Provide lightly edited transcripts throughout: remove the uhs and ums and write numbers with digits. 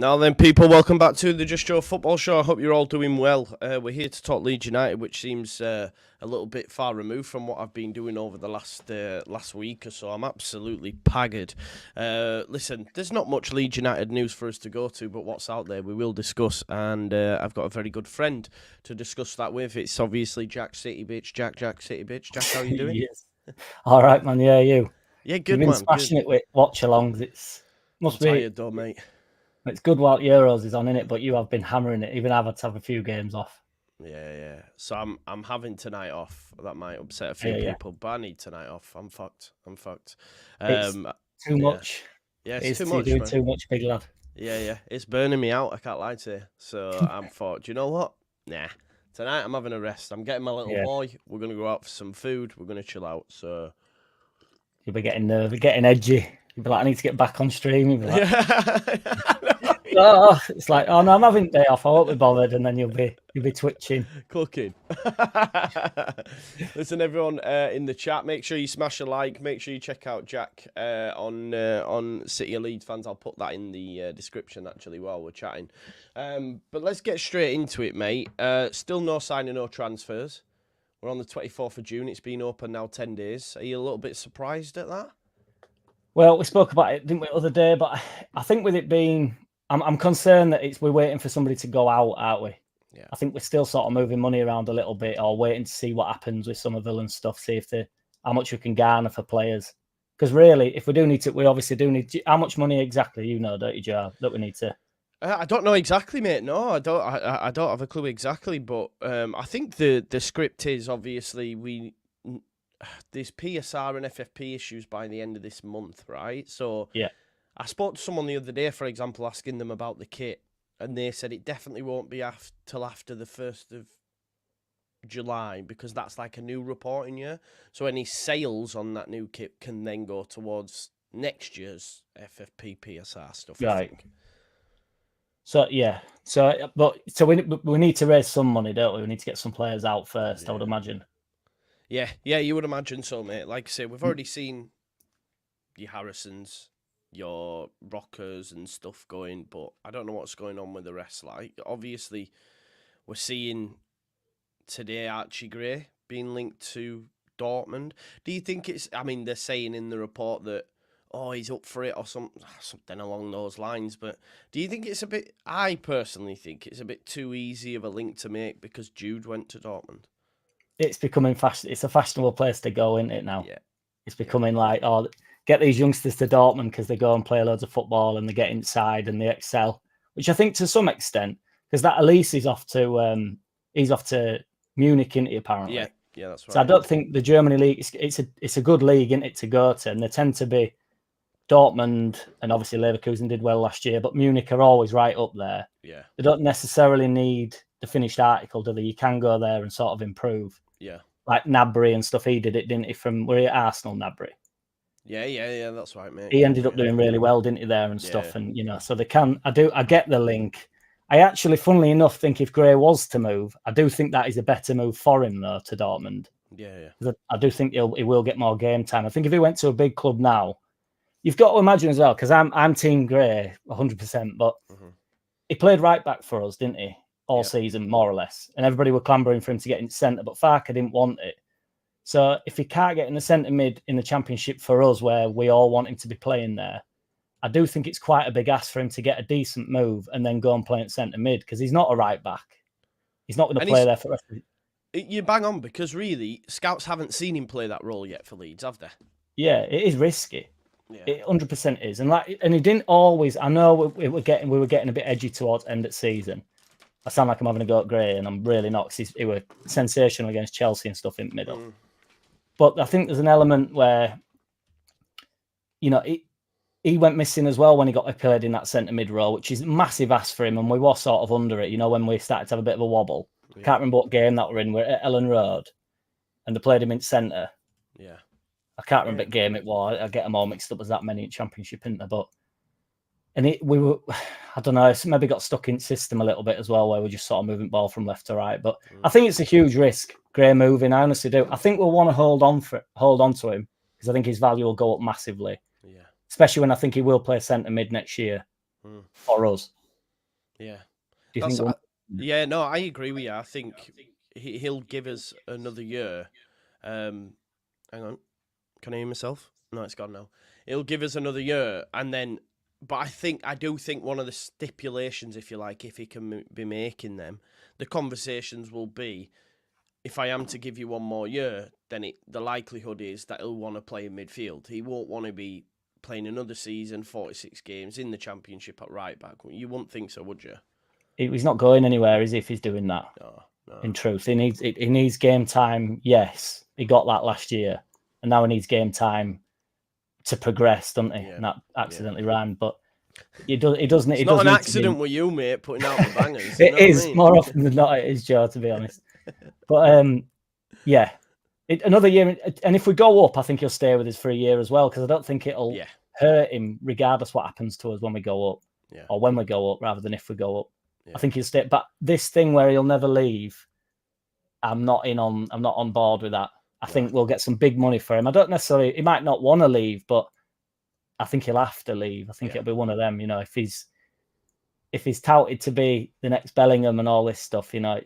Now then, people, welcome back to the Just Joe Football Show. I hope you're all doing well. We're here to talk Leeds United, which seems a little bit far removed from what I've been doing over the last week or so. I'm absolutely paggered. Listen, there's not much Leeds United news for us to go to, but what's out there we will discuss, and I've got a very good friend to discuss that with. It's obviously Jack City Bitch. Jack City Bitch. Jack, how are you doing? Yes. All right, man. Yeah, you. Yeah, good, You've been man. smashing it with watch-alongs. I'm tired though, mate. It's good while Euros is on, innit? But you have been hammering it. Even I've had to have a few games off. Yeah. So I'm having tonight off. That might upset a few people, but I need tonight off. I'm fucked. It's too much. Yeah, it's too much. You're doing too much, big lad. Yeah. It's burning me out. I can't lie to you. So I'm thought, do you know what? Nah. Tonight I'm having a rest. I'm getting my little boy. We're gonna go out for some food. We're gonna chill out. So you'll be getting nervous, getting edgy. You'll be like, I need to get back on stream. You'll be like, it's like, oh no, I'm having a day off. I won't be bothered, and then you'll be twitching, cooking. Listen, everyone in the chat, make sure you smash a like. Make sure you check out Jack on City of Leeds fans. I'll put that in the description actually while we're chatting. But let's get straight into it, mate. Still no signing, no transfers. We're on the 24th of June. It's been open now 10 days. Are you a little bit surprised at that? Well, we spoke about it, didn't we, the other day? But I think with it being, I'm concerned that we're waiting for somebody to go out, aren't we? Yeah. I think we're still sort of moving money around a little bit, or waiting to see what happens with Somerville and stuff. See how much we can garner for players. Because really, if we do need to, we obviously do need. How much money exactly, don't you, Joe, that we need to? I don't know exactly, mate. No, I don't. I don't have a clue exactly, but I think the script is obviously there's PSR and FFP issues by the end of this month, right? So yeah, I spoke to someone the other day, for example, asking them about the kit, and they said it definitely won't be till after the 1st of July, because that's like a new reporting year. So any sales on that new kit can then go towards next year's FFP PSR stuff. Right. I think. So yeah, so we need to raise some money, don't we? We need to get some players out first, I would imagine. Yeah, you would imagine so, mate. Like I say, we've already seen your Harrisons, your Rockers and stuff going, but I don't know what's going on with the rest. Like, obviously, we're seeing today Archie Gray being linked to Dortmund. Do you think they're saying in the report that, he's up for it or something along those lines, but do you think I personally think it's a bit too easy of a link to make because Jude went to Dortmund? It's becoming it's a fashionable place to go, isn't it, now? Yeah. It's becoming like, get these youngsters to Dortmund because they go and play loads of football and they get inside and they excel, which I think to some extent, because that Elise is off to Munich, isn't he, apparently? Yeah, that's right. So I don't think the Germany league, it's a good league, isn't it, to go to, and they tend to be Dortmund, and obviously Leverkusen did well last year, but Munich are always right up there. Yeah. They don't necessarily need the finished article, do they? You can go there and sort of improve. Yeah. Like Nabry and stuff, he did it, didn't he? Were he at Arsenal, Nabry? Yeah, that's right, mate. He ended up doing really well, didn't he, there and stuff? And, so they can, I get the link. I actually, funnily enough, think if Gray was to move, I do think that is a better move for him, though, to Dortmund. Yeah. I do think he will get more game time. I think if he went to a big club now, you've got to imagine as well, because I'm Team Gray 100%, but he played right back for us, didn't he? All season, more or less. And everybody were clambering for him to get in centre, but Farke didn't want it. So if he can't get in the centre mid in the Championship for us, where we all want him to be playing there, I do think it's quite a big ask for him to get a decent move and then go and play at centre mid, because he's not a right back. He's not going to play there for the rest of it. You bang on, because really, scouts haven't seen him play that role yet for Leeds, have they? Yeah, it is risky. Yeah. It 100% is. And he didn't always. I know we were getting a bit edgy towards end of season. I sound like I'm having a go at Gray, and I'm really not, because he was sensational against Chelsea and stuff in the middle. But I think there's an element where, he went missing as well when he got played in that centre mid role, which is a massive ask for him, and we were sort of under it, when we started to have a bit of a wobble. Yeah. Can't remember what game that we're in. We're at Ellen Road, and they played him in centre. Yeah. I can't remember what game it was. I get them all mixed up as that many in Championship, isn't there? But we were, I don't know, it's maybe got stuck in system a little bit as well, where we're just sort of moving ball from left to right. But I think it's a huge risk, Gray moving. I honestly do. I think we'll want to hold on to him, because I think his value will go up massively. Yeah. Especially when I think he will play centre mid next year for us. Yeah. Do you think? Yeah, no, I agree with you. I think he'll give us another year. Hang on. Can I hear myself? No, it's gone now. He'll give us another year, and then. But I do think one of the stipulations, if you like, if he can be making them, the conversations will be, if I am to give you one more year, then the likelihood is that he'll want to play in midfield. He won't want to be playing another season, 46 games in the Championship at right back. You wouldn't think so, would you? He's not going anywhere, is he, if he's doing that? No. In truth, he needs game time. Yes, he got that last year, and now he needs game time to progress, doesn't he? Yeah. And that accidentally rhymed, but it doesn't. It's not an accident with you, mate, putting out the bangers. It is more often than not. It is, Joe, to be honest. But yeah, another year, and if we go up, I think he'll stay with us for a year as well, because I don't think it'll hurt him, regardless what happens to us when we go up, or when we go up, rather than if we go up. I think he'll stay. But this thing where he'll never leave, I'm not on board with that. I think we'll get some big money for him. I don't necessarily. He might not want to leave, but I think he'll have to leave. I think it'll be one of them. You know, if he's touted to be the next Bellingham and all this stuff, you know,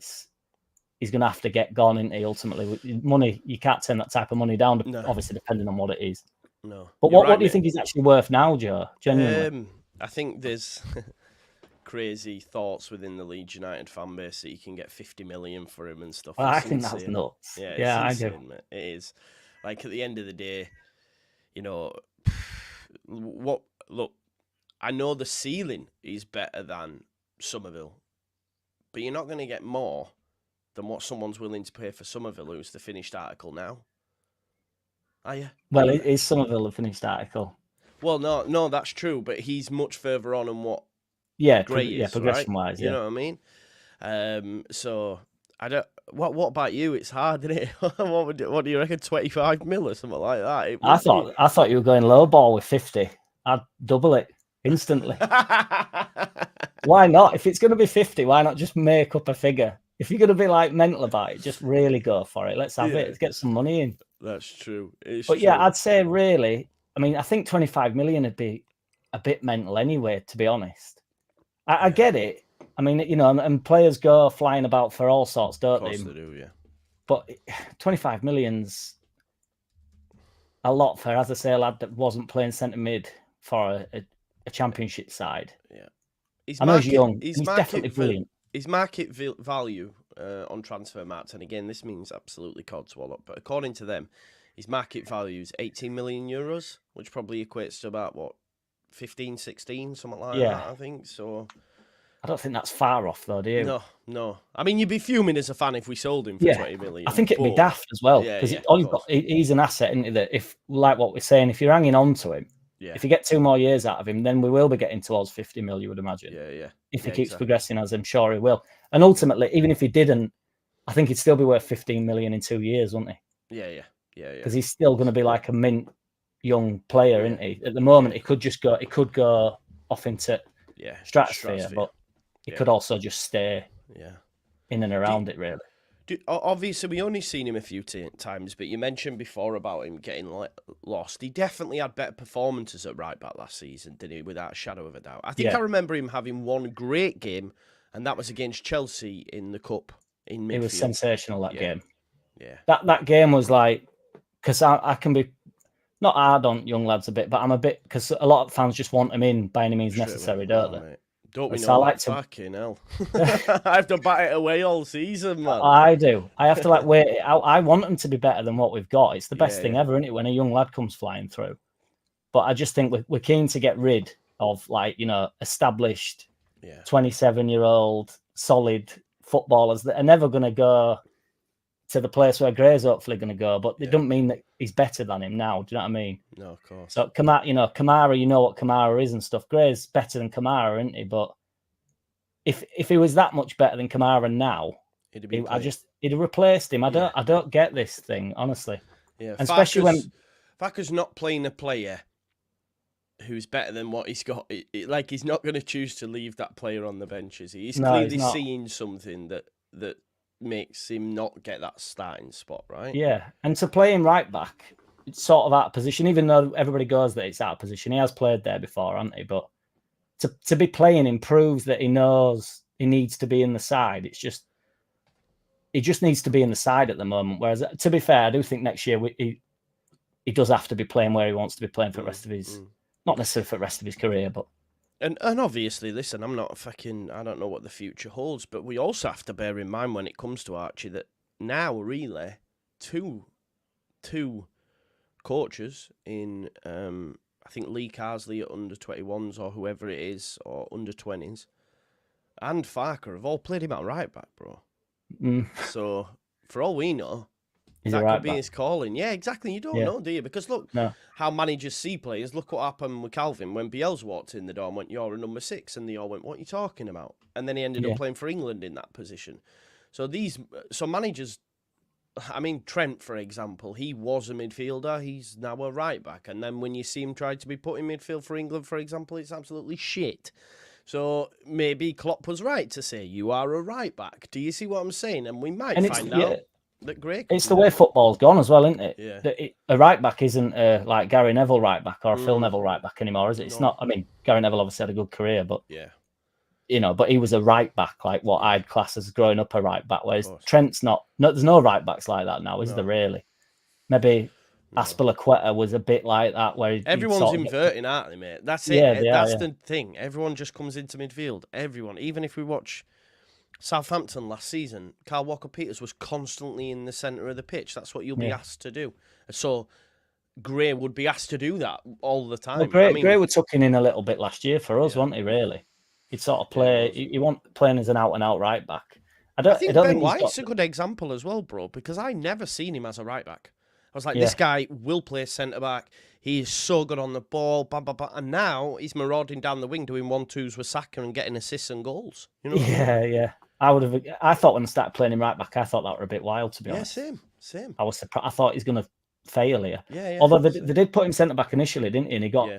he's going to have to get gone, isn't he? Ultimately, money, you can't turn that type of money down. No. Obviously, depending on what it is. No. But what do you think he's actually worth now, Joe? Genuinely, I think there's crazy thoughts within the Leeds United fan base that you can get 50 million for him and stuff. Well, I think that's nuts. Yeah, I do. It is. Like, at the end of the day, you know, look, I know the ceiling is better than Somerville, but you're not going to get more than what someone's willing to pay for Somerville, who's the finished article now. Are you? Well, is Somerville the finished article? Well, no, that's true, but he's much further on than what Gray is, progression-wise, You know what I mean? So I don't. What about you? It's hard, isn't it? What do you reckon? 25 mil or something like that? I thought you were going low ball with 50. I'd double it instantly. Why not? If it's going to be 50, why not just make up a figure? If you're going to be like mental about it, just really go for it. Let's have it. Let's get some money in. That's true. Yeah, I'd say really. I mean, I think 25 million would be a bit mental anyway, to be honest. I get it. I mean, you know, and players go flying about for all sorts, don't they? Of course they do, yeah. But 25 million's a lot for, as I say, a lad that wasn't playing centre mid for a championship side. Yeah. I know he's young. He's definitely brilliant. His market value on Transfermarkt, and again, this means absolutely codswallop, but according to them, his market value is 18 million euros, which probably equates to about, 15, 16, something like that, I think. So I don't think that's far off, though, do you? No. I mean, you'd be fuming as a fan if we sold him for 20 million. I think it'd be daft as well, because he's an asset, isn't he? That if, like what we're saying, if you're hanging on to him, if you get 2 more years out of him, then we will be getting towards 50 mil, you would imagine. Yeah. If he keeps progressing, as I'm sure he will. And ultimately, even if he didn't, I think he'd still be worth 15 million in 2 years, wouldn't he? Yeah. Because he's still going to be like a mint young player, isn't he? At the moment, he could go off into stratosphere, but he could also just stay in and around it, really. Obviously, we only seen him a few times, but you mentioned before about him getting lost. He definitely had better performances at right back last season, didn't he? Without a shadow of a doubt. I think I remember him having one great game, and that was against Chelsea in the cup in midfield. It was sensational, that game. Yeah, that game was like, because I can be not hard on young lads a bit, but I'm a bit, because a lot of fans just want him in by any means necessary, don't they? Mate. Don't we know that? Fucking hell. I have to bat it away all season, man. I do. I have to wait it out. I want them to be better than what we've got. It's the best thing ever, isn't it, when a young lad comes flying through? But I just think we're keen to get rid of, established 27-year-old solid footballers that are never going to go to the place where Gray's hopefully going to go, but it doesn't mean that he's better than him now. Do you know what I mean? No, of course. So Kamara, Kamara, you know what Kamara is and stuff. Gray's better than Kamara, isn't he? But if he was that much better than Kamara now, he'd have replaced him. I don't get this thing, honestly. Yeah, and especially when Faka's not playing a player who's better than what he's got. He's not going to choose to leave that player on the bench, is he? He's clearly seeing something that makes him not get that starting spot, right? Yeah, and to play him right back, it's sort of out of position, even though everybody goes that it's out of position. He has played there before, hasn't he? But to be playing him proves that he knows he needs to be in the side. It's just he just needs to be in the side at the moment. Whereas, to be fair, I do think next year he does have to be playing where he wants to be playing for the rest of his, not necessarily for the rest of his career, but. And obviously, listen, I don't know what the future holds, but we also have to bear in mind when it comes to Archie that now, really, two coaches in, I think Lee Carsley at under-21s or whoever it is, or under-20s, and Farker have all played him at right back, bro. So, for all we know, that could be his calling. Yeah, exactly. You don't know, do you? Because look, how managers see players. Look what happened with Calvin when Bielsa walked in the door and went, "You're a number 6," and they all went, "What are you talking about?" And then he ended up playing for England in that position. So managers. I mean, Trent, for example, he was a midfielder. He's now a right back. And then when you see him try to be put in midfield for England, for example, it's absolutely shit. So maybe Klopp was right to say, you are a right back. Do you see what I'm saying? And we might find out that Gray. It's the way football's gone as well, isn't it? Yeah. A right back isn't like Gary Neville right back or a Phil Neville right back anymore, is it? It's not. I mean, Gary Neville obviously had a good career, but but he was a right back, like what I'd class as growing up a right back. Whereas Trent's not. No, there's no right backs like that now, is there really? Maybe Aspilicueta was a bit like that, where everyone's inverting, aren't they, mate? That's it. Yeah, that's the thing. Everyone just comes into midfield. Everyone, even if we watch Southampton last season, Kyle Walker-Peters was constantly in the centre of the pitch. That's what you'll be asked to do. So Gray would be asked to do that all the time. Well, Gray was tucking in a little bit last year for us, wasn't he, really? He'd sort of play... You want playing as an out-and-out right-back. I think Ben White's a good example as well, bro, because I never seen him as a right-back. I was like, this guy will play centre-back. He is so good on the ball, blah, blah, blah. And now he's marauding down the wing, doing 1-2s with Saka and getting assists and goals. You know? Yeah. I thought when I started playing him right back, I thought that were a bit wild, to be honest. Yeah, same. I was surprised. I thought he's going to fail here. Yeah. Although they did put him centre back initially, didn't he? And he got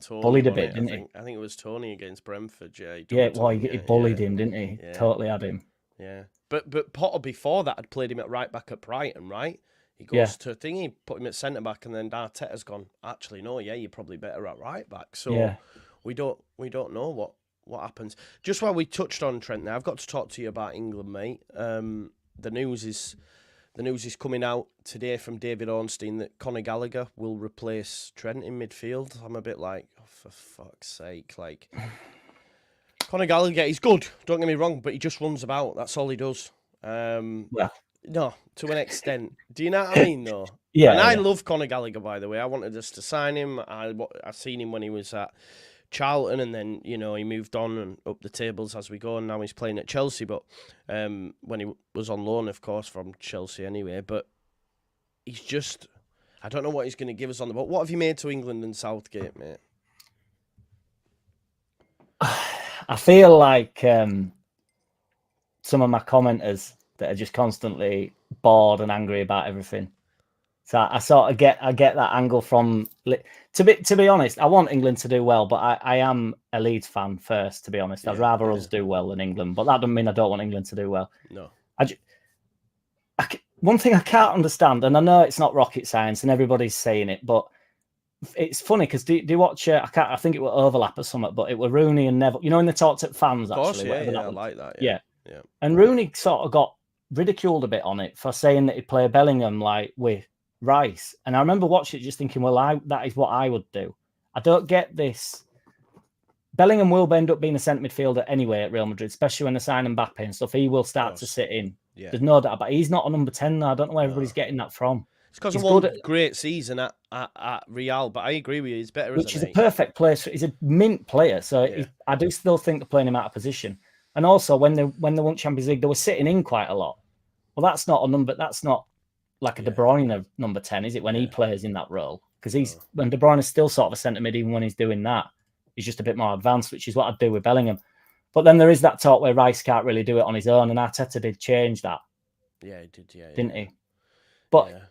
bullied a bit, didn't he? I think it was Tony against Brentford. He bullied him, didn't he? Yeah. Totally had him. Yeah, but Potter before that had played him at right back at Brighton, right? He goes to thingy, put him at centre back, and then Arteta's gone, actually, no, you're probably better at right back. So we don't know what happens. Just while we touched on Trent there, I've got to talk to you about England, mate. The news is coming out today from David Ornstein that Conor Gallagher will replace Trent in midfield. I'm a bit like, oh, for fuck's sake, like Conor Gallagher, he's good, don't get me wrong, but he just runs about. That's all he does. No, to an extent. Do you know what I mean, though? Yeah. And I love Conor Gallagher, by the way. I wanted us to sign him. I seen him when he was at Charlton, and then, he moved on and up the tables as we go, and now he's playing at Chelsea. But when he was on loan, of course, from Chelsea anyway. But he's just... I don't know what he's going to give us on the ball. What have you made to England and Southgate, mate? I feel like some of my commenters that are just constantly bored and angry about everything. So I sort of get that angle from... To be honest, I want England to do well, but I am a Leeds fan first, to be honest. I'd rather us do well than England, but that doesn't mean I don't want England to do well. No. One thing I can't understand, and I know it's not rocket science and everybody's saying it, but it's funny because do you watch... I think it will overlap or something, but it were Rooney and Neville. You know, when they talked at fans, of course, actually. I like that. Yeah. And Rooney sort of got ridiculed a bit on it for saying that he'd play Bellingham like with Rice. And I remember watching it just thinking, well, that is what I would do. I don't get this. Bellingham will end up being a centre midfielder anyway at Real Madrid, especially when they sign Mbappe and stuff. He will start to sit in. Yeah. There's no doubt about it. He's not a number 10 though. I don't know where everybody's getting that from. It's because of one great season at Real, but I agree with you. He's better which is a perfect place. He's a mint player. So I do still think they're playing him out of position. And also, when they won Champions League, they were sitting in quite a lot. Well, that's not a number. That's not like a De Bruyne number 10, is it? When he plays in that role, because when De Bruyne is still sort of a centre mid, even when he's doing that, he's just a bit more advanced, which is what I'd do with Bellingham. But then there is that talk where Rice can't really do it on his own, and Arteta did change that. Yeah, he did. Yeah, didn't he? But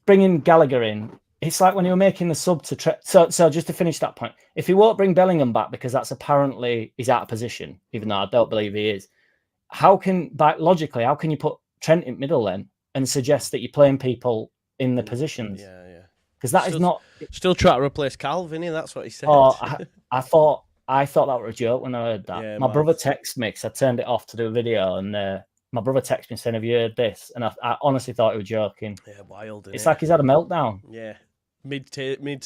bringing Gallagher in. It's like when you were making the sub to... So just to finish that point, if he won't bring Bellingham back because that's apparently he's out of position, even though I don't believe he is, logically, how can you put Trent in middle then and suggest that you're playing people in the positions? Yeah. Because that is not... Still trying to replace Calvin, that's what he said. Oh, I thought I thought that was a joke when I heard that. Yeah, my mad. brother texted me because I turned it off to do a video, and my brother texted me saying, "Have you heard this?" And I honestly thought he was joking. Yeah, wild. It's like he's had a meltdown. Yeah. Mid.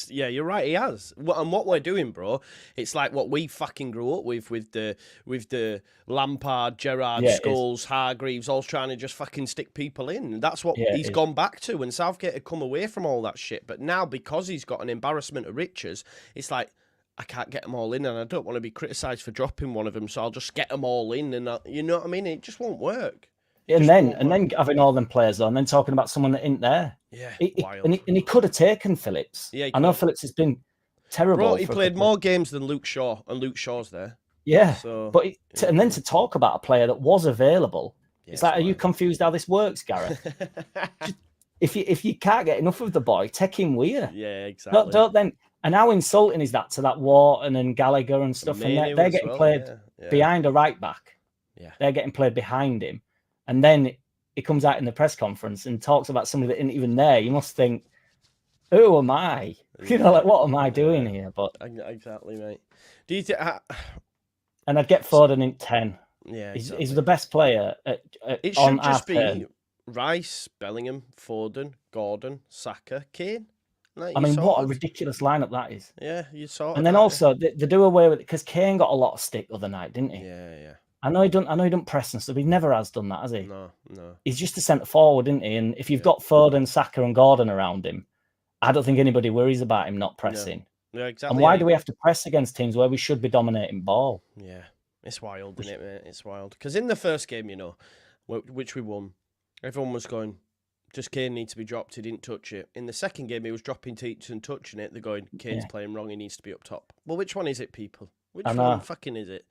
Yeah, you're right. He has. And what we're doing, bro, it's like what we fucking grew up with the Lampard, Gerrard, Scholes, Hargreaves, all trying to just fucking stick people in. That's what he's gone back to. And Southgate had come away from all that shit. But now, because he's got an embarrassment of riches, it's like, I can't get them all in, and I don't want to be criticised for dropping one of them, so I'll just get them all in, and you know what I mean? It just won't work. And then having all them players on, and then talking about someone that ain't there. Yeah, wild. And he could have taken Phillips. Yeah, I know Phillips has been terrible. Bro, he played more games than Luke Shaw, and Luke Shaw's there. Yeah, so, but and then to talk about a player that was available, it's like, are you confused how this works, Gareth? if you can't get enough of the boy, take him with you. Yeah, exactly. Don't then. And how insulting is that to that Wharton and Gallagher and stuff? And they're getting played behind a right back. Yeah, they're getting played behind him. And then he comes out in the press conference and talks about somebody that isn't even there. You must think, who am I? You know, like, what am I doing here? But exactly, mate. Do you think? And I'd get Foden in 10. Yeah, exactly. He's the best player. It should just be Rice, Bellingham, Foden, Gordon, Saka, Kane. Like, I mean, what a ridiculous lineup that is. Yeah, you saw. And then also they do away with it because Kane got a lot of stick the other night, didn't he? Yeah. I know he don't press and stuff. He never has done that, has he? No. He's just a centre forward, isn't he? And if you've got Foden, Saka, and Gordon around him, I don't think anybody worries about him not pressing. Yeah, exactly. And why do we have to press against teams where we should be dominating ball? Yeah, it's wild, isn't it, mate? It's wild. Because in the first game, you know, which we won, everyone was going, just Kane needs to be dropped. He didn't touch it. In the second game, he was dropping teachers and touching it. They're going, Kane's playing wrong. He needs to be up top. Well, which one is it, people? Which one fucking is it?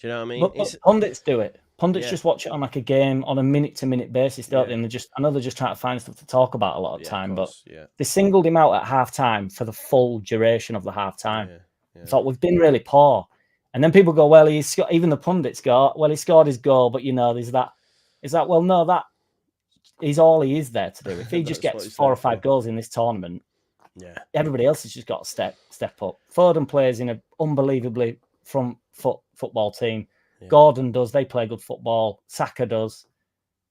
Do you know what I mean? But pundits do it. Pundits just watch it on like a game on a minute-to-minute basis, don't they? And I know they're just trying to find stuff to talk about a lot of time, but they singled him out at half-time for the full duration of the half-time. Thought we've been really poor. And then people go, well, even the pundits go, well, he scored his goal, but, you know, there's that. Is that, well, no, that is all he is there to do. If he just gets 4 or 5 goals in this tournament, everybody else has just got to step up. Foden plays in an unbelievably front foot football team. Gordon does. They play good football. Saka does.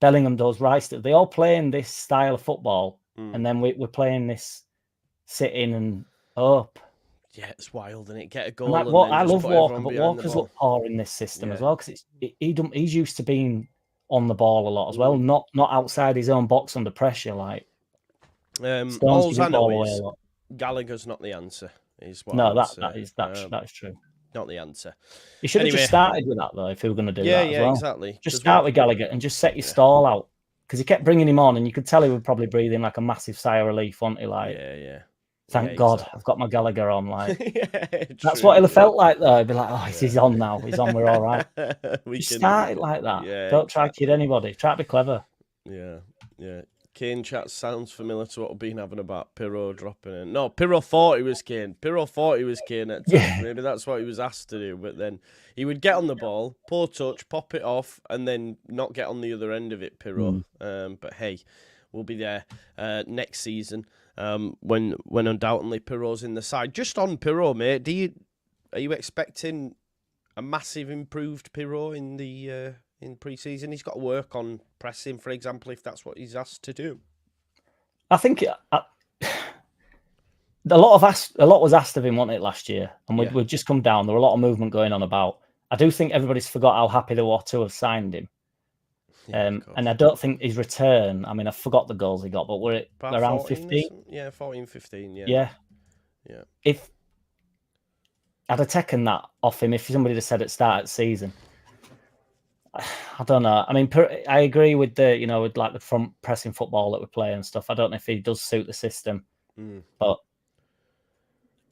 Bellingham does. Rice does. They all play in this style of football. And then we're playing this sit in and up. Yeah, it's wild, isn't it? Get a goal. I love Walker, but Walker's look poor in this system as well because he's used to being on the ball a lot as well, not outside his own box under pressure. Like all I know is Gallagher's not the answer. That's true. Not the answer. You should have just started with that though, if you were going to do that. Yeah, well. Exactly. Just start with Gallagher and just set your stall out because he kept bringing him on, and you could tell he would probably breathe in like a massive sigh of relief, wasn't he? Like, thank God, exactly. I've got my Gallagher on. Like, that's what he'll have felt like though. He'd be like, oh, he's on now. He's on. We're all right. Just start it like that. Yeah, don't try to kid anybody. Try to be clever. Yeah. Kane chat sounds familiar to what we've been having about Pirro dropping in. No, Pirro thought he was Kane. Pirro thought he was Kane at times. Yeah. Maybe that's what he was asked to do. But then he would get on the ball, poor touch, pop it off, and then not get on the other end of it, Pirro. But hey, we'll be there next season when undoubtedly Pirro's in the side. Just on Pirro, mate, are you expecting a massive improved Pirro in the in pre-season? He's got to work on pressing, for example, if that's what he's asked to do. I think a lot was asked of him, wasn't it, last year? And we'd just come down. There were a lot of movement going on about. I do think everybody's forgot how happy they were to have signed him. And I don't think his return, I mean, I forgot the goals he got, but we're at around 15? Yeah, 14, 15, yeah. If I'd have taken that off him, if somebody had said at the start of the season, I don't know. I mean, I agree with with like the front pressing football that we play and stuff. I don't know if he does suit the system, but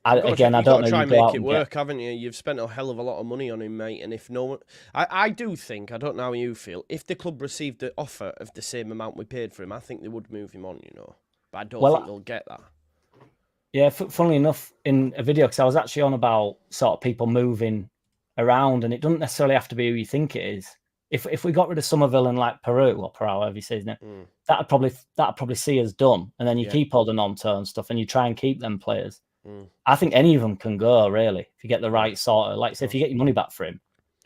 I don't know. You've got to try and make it work, haven't you? You've spent a hell of a lot of money on him, mate. And if no one, I do think, I don't know how you feel, if the club received the offer of the same amount we paid for him, I think they would move him on, But I don't think they'll get that. Yeah, funnily enough, in a video, because I was actually on about sort of people moving around, and it doesn't necessarily have to be who you think it is. If we got rid of Somerville and like Peru, or however you say his name, that'd probably see us done. And then you keep holding on to and stuff, and you try and keep them players. I think any of them can go, really, if you get the right sort of, like, say, if you get your money back for him,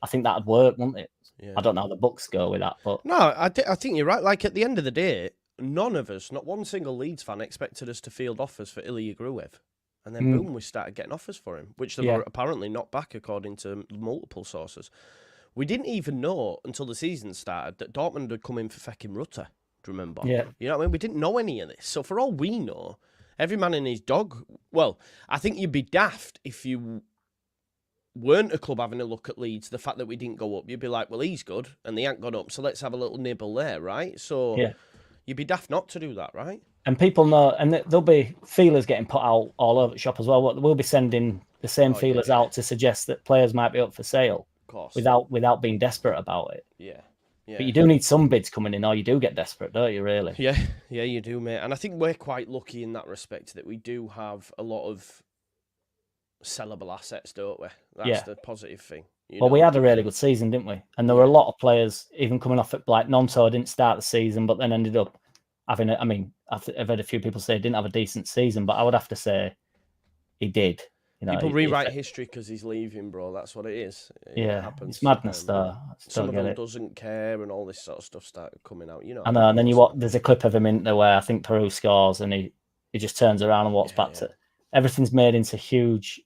I think that'd work, wouldn't it? Yeah. I don't know how the books go with that, but... No, I think you're right. Like, at the end of the day, none of us, not one single Leeds fan, expected us to field offers for Ilya Gruev. And then, boom, we started getting offers for him, which they've apparently knocked back, according to multiple sources. We didn't even know until the season started that Dortmund had come in for fecking Rutter, do you remember? Yeah. You know what I mean? We didn't know any of this. So for all we know, every man and his dog... Well, I think you'd be daft if you weren't a club having a look at Leeds, the fact that we didn't go up. You'd be like, well, he's good, and they ain't gone up, so let's have a little nibble there, right? So you'd be daft not to do that, right? And people know, and there'll be feelers getting put out all over the shop as well. We'll be sending the same feelers out to suggest that players might be up for sale, of course, without being desperate about it. Yeah. But you do need some bids coming in, or you do get desperate, don't you, really? Yeah, you do, mate. And I think we're quite lucky in that respect that we do have a lot of sellable assets, don't we? That's the positive thing. Well, we had a really good season, didn't we? And there were a lot of players, even coming off it, like Gnonto didn't start the season, but then ended up having I mean, I've heard a few people say he didn't have a decent season, but I would have to say he did. You know, people rewrite history because he's leaving, bro. That's what it is. It's madness, though. Somerville doesn't care, and all this sort of stuff started coming out. You know, I know. And then there's a clip of him in there where I think Peru scores, and he just turns around and walks back to. Everything's made into huge.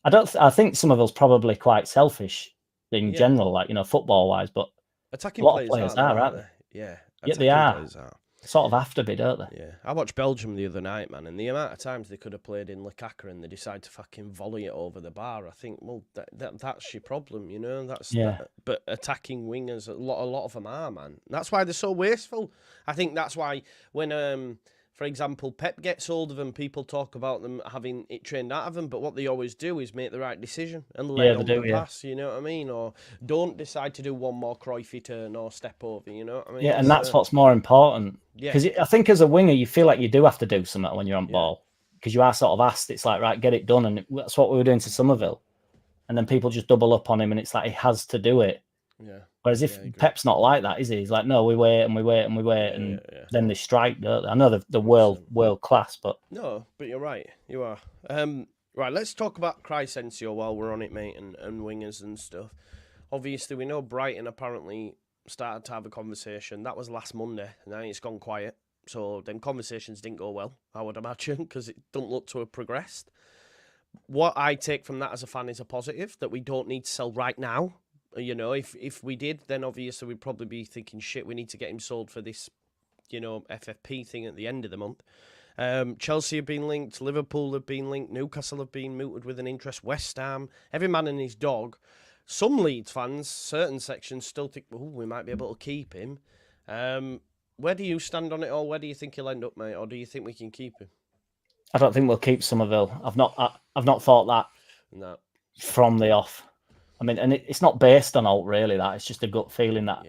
I think Somerville's probably quite selfish in general, like, you know, football wise, but attacking a lot of players are, aren't they? Yeah, they are. Sort of have to be, don't they? Yeah. I watched Belgium the other night, man, and the amount of times they could have played in Lukaku and they decide to fucking volley it over the bar. I think, well, that's your problem, you know. But attacking wingers, a lot of them are, man. That's why they're so wasteful. I think that's why when, for example, Pep gets hold of them, people talk about them having it trained out of them, but what they always do is make the right decision and lay on the pass, you know what I mean? Or don't decide to do one more Cruyffy turn or step over, you know what I mean? Yeah, and that's what's more important. Because I think as a winger, you feel like you do have to do something when you're on ball. Because you are sort of asked, it's like, right, get it done. And that's what we were doing to Somerville. And then people just double up on him and it's like he has to do it. Yeah. Whereas if Pep's not like that, is he? He's like, no, we wait and we wait and we wait, and then they strike. Don't they? I know the world class, but no, but you're right. You are. Right, let's talk about Crescencio while we're on it, mate, and wingers and stuff. Obviously, we know Brighton apparently started to have a conversation. That was last Monday, and now it's gone quiet. So them conversations didn't go well, I would imagine, because it doesn't look to have progressed. What I take from that as a fan is a positive, that we don't need to sell right now. You know, if we did, then obviously we'd probably be thinking, shit, we need to get him sold for this, you know, FFP thing at the end of the month. Chelsea have been linked, Liverpool have been linked, Newcastle have been mooted with an interest, West Ham, every man and his dog. Some Leeds fans, certain sections, still think, oh, we might be able to keep him. Where do you stand on it, or where do you think he'll end up, mate? Or do you think we can keep him? I don't think we'll keep Somerville. I've not thought that from the off. I mean, and it's not based on Alt, really, that. It's just a gut feeling that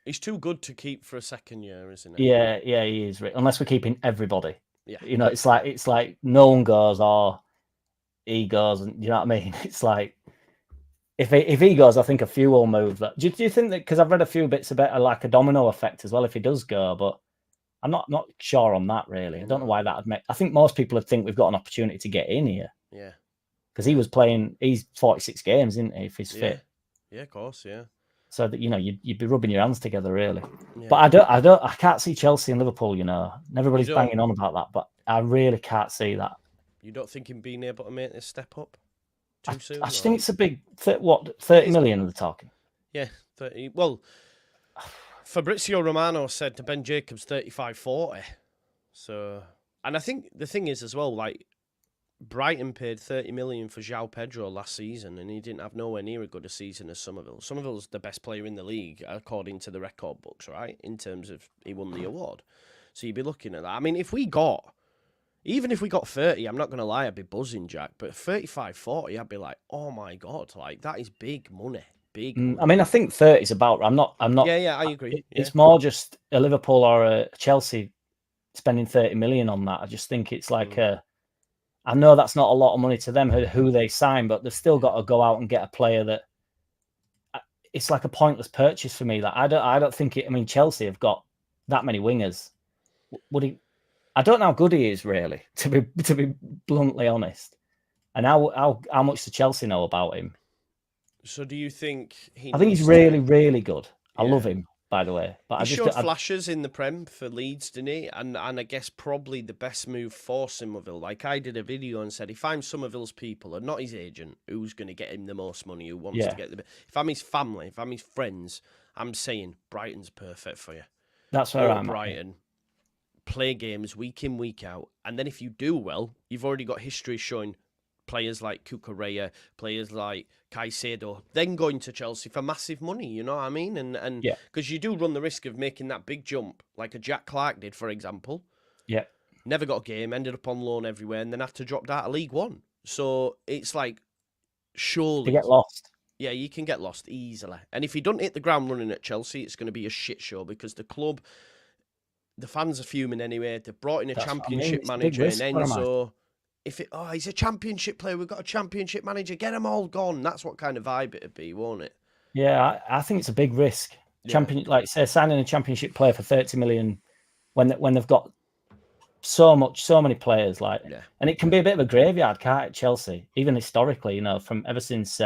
He's too good to keep for a second year, isn't he? Yeah, he is. Unless we're keeping everybody. Yeah. You know, it's like no one goes or he goes, and you know what I mean? It's like, if he goes, I think a few will move. That. Do you think that, because I've read a few bits about like a domino effect as well if he does go, but I'm not sure on that, really. I don't know why that would make... I think most people would think we've got an opportunity to get in here. Yeah. Because he was playing, he's 46 games, isn't he, if he's fit? Yeah, of course, yeah. So that, you know, you'd be rubbing your hands together, really. Yeah. But I can't see Chelsea and Liverpool, you know. And everybody's banging on about that, but I really can't see that. You don't think him being able to make this step up too soon? I just think it's a big, 30 million are they talking? Yeah, 30. Well, Fabrizio Romano said to Ben Jacobs 35-40. So, and I think the thing is as well, like, Brighton paid 30 million for João Pedro last season, and he didn't have nowhere near as good a season as Somerville. Somerville's the best player in the league, according to the record books, right? In terms of he won the award. So you'd be looking at that. I mean, even if we got 30, I'm not going to lie, I'd be buzzing, Jack. But 35-40, I'd be like, oh my God, like, that is big money. Big money. I mean, I think 30 is about, I'm not. Yeah, I agree. It's more just a Liverpool or a Chelsea spending 30 million on that. I just think it's like I know that's not a lot of money to them who they sign, but they've still got to go out and get a player that it's like a pointless purchase for me. That I don't think it. I mean, Chelsea have got that many wingers. Would he? I don't know how good he is, really, to be bluntly honest. And how much does Chelsea know about him? So do you think I think he's needs really, to... really good. I Yeah. love him, by the way. But He I just showed flashes in the Prem for Leeds, didn't he? And I guess probably the best move for Somerville. Like, I did a video and said, if I'm Somerville's people and not his agent, who's going to get him the most money, who wants to get the... If I'm his family, if I'm his friends, I'm saying Brighton's perfect for you. That's where I'm Brighton. Play games week in, week out. And then if you do well, you've already got history showing players like Cucurella, players like Caicedo, then going to Chelsea for massive money, you know what I mean? And because you do run the risk of making that big jump, like a Jack Clark did, for example. Yeah. Never got a game, ended up on loan everywhere, and then had to drop out of League One. So it's like, surely... You get lost. Yeah, you can get lost easily. And if he doesn't hit the ground running at Chelsea, it's going to be a shit show because the club... The fans are fuming anyway. They've brought in a championship manager in Enzo. He's a championship player. We've got a championship manager. Get them all gone. That's what kind of vibe it'd be, won't it? Yeah, I think it's a big risk. Like say, signing a championship player for 30 million when they've got so many players, and it can be a bit of a graveyard, can't it, Chelsea? Even historically, from ever since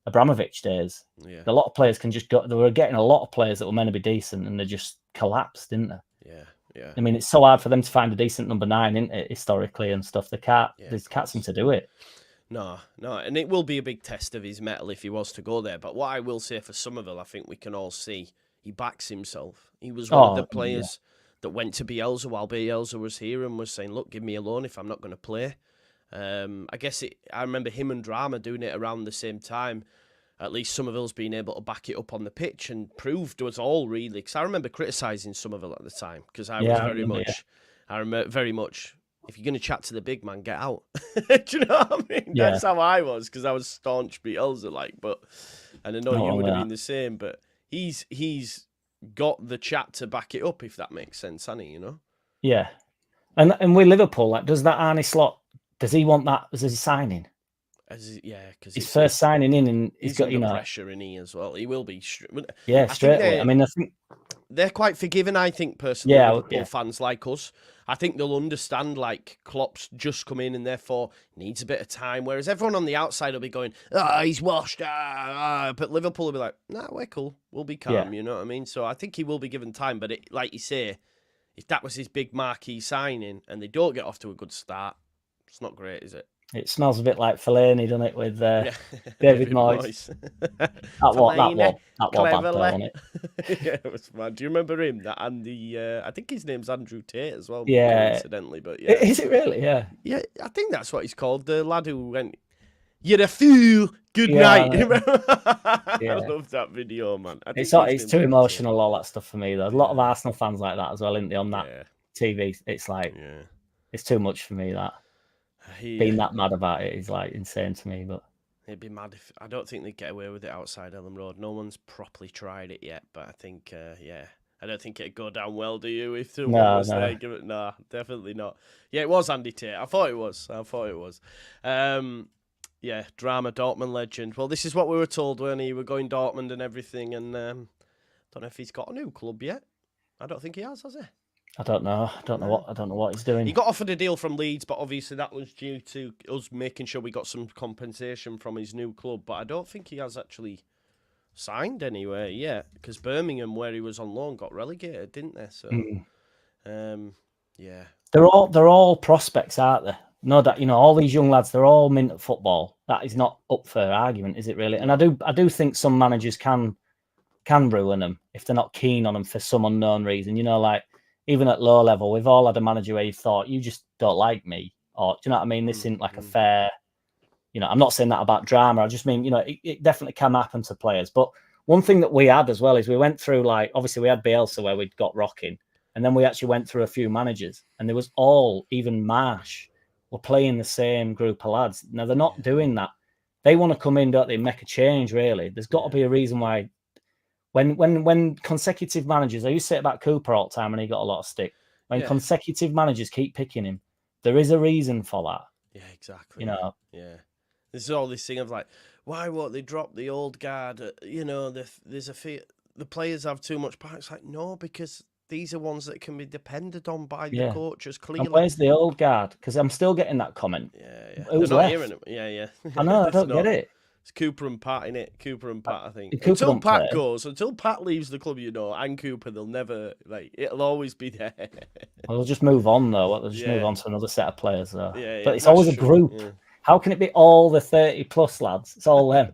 Abramovich days, a lot of players can just go. They were getting a lot of players that were meant to be decent, and they just collapsed, didn't they? Yeah. I mean, it's so hard for them to find a decent number 9, isn't it, historically and stuff. They can't seem to do it. No, and it will be a big test of his mettle if he was to go there. But what I will say for Somerville, I think we can all see, he backs himself. He was one of the players that went to Bielsa while Bielsa was here and was saying, look, give me a loan if I'm not going to play. I guess I remember him and Drama doing it around the same time. At least Somerville's been able to back it up on the pitch and prove to us all, really. Because I remember criticising Somerville at the time because I was I remember very much, if you're going to chat to the big man, get out. Do you know what I mean? That's how I was because I was staunch Bielsa, and I know you would have been the same, but he's got the chat to back it up, if that makes sense, hasn't he, Yeah. And with Liverpool, does that Arne Slot, does he want that as his signing? Because his first signing in, and he's got pressure in he as well. He will be. Straight away. I mean, I think they're quite forgiving. I think personally, Liverpool fans like us. I think they'll understand. Like Klopp's just come in and therefore needs a bit of time. Whereas everyone on the outside will be going, he's washed. But Liverpool will be like, nah, we're cool. We'll be calm. You know what I mean? So I think he will be given time. But like you say, if that was his big marquee signing and they don't get off to a good start, it's not great, is it? It smells a bit like Fellaini, doesn't it, with David Moyes? That was bad, wasn't it? Yeah, it was mad. Do you remember him? That Andy, I think his name's Andrew Tate as well. Yeah, incidentally, but is it really? Yeah, I think that's what he's called. The lad who went, "You're a fool. Good night." I love that video, man. It's too emotional, all that stuff for me. There's a lot of Arsenal fans like that as well, isn't they? On that TV, it's like it's too much for me. That. Being that mad about it is insane to me, but it'd be mad if I don't think they'd get away with it outside Elland Road. No one's properly tried it yet, but I think, I don't think it'd go down well. Do you? If someone was there, give it? Nah, definitely not. Yeah, it was Andy Tate. I thought it was. Drama Dortmund legend. Well, this is what we were told when he were going Dortmund and everything, and don't know if he's got a new club yet. I don't think he has he? I don't know. I don't know what he's doing. He got offered a deal from Leeds, but obviously that was due to us making sure we got some compensation from his new club. But I don't think he has actually signed anywhere yet, because Birmingham, where he was on loan, got relegated, didn't they? So, they're all prospects, aren't they? No, that all these young lads, they're all mint at football. That is not up for argument, is it really? And I do think some managers can ruin them if they're not keen on them for some unknown reason. Even at low level, we've all had a manager where you thought, you just don't like me. Or, do you know what I mean? This isn't like a fair, I'm not saying that about Drama. I just mean, it definitely can happen to players. But one thing that we had as well is we went through, obviously we had Bielsa where we'd got rocking. And then we actually went through a few managers. And there was even Marsh were playing the same group of lads. Now, they're not doing that. They want to come in, don't they, and make a change, really. There's got to be a reason why. When consecutive managers, I used to say it about Cooper all the time and he got a lot of stick. When consecutive managers keep picking him, there is a reason for that. Yeah, exactly. There's all this thing of why won't they drop the old guard? The players have too much power. It's no, because these are ones that can be depended on by the coaches, clearly. And where's the old guard? Because I'm still getting that comment. Yeah. Who's They're not left? hearing it. Yeah. I know, I don't get it. It's Cooper and Pat, innit? Cooper and Pat, I think. Cooper Until Pat leaves the club, and Cooper, they'll never, it'll always be there. Well, they'll just move on, though. They'll just move on to another set of players, though. Yeah, but it's always a group. Yeah. How can it be all the 30-plus lads? It's all them. Do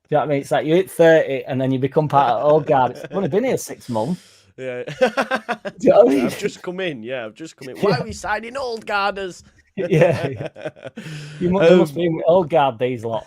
you know what I mean? It's like you hit 30 and then you become part of old guard. I've only been here 6 months. Yeah. Do you know what I mean? I've just come in. Yeah, I've just come in. Why are we signing old guarders? Yeah. You must be old guard these lot.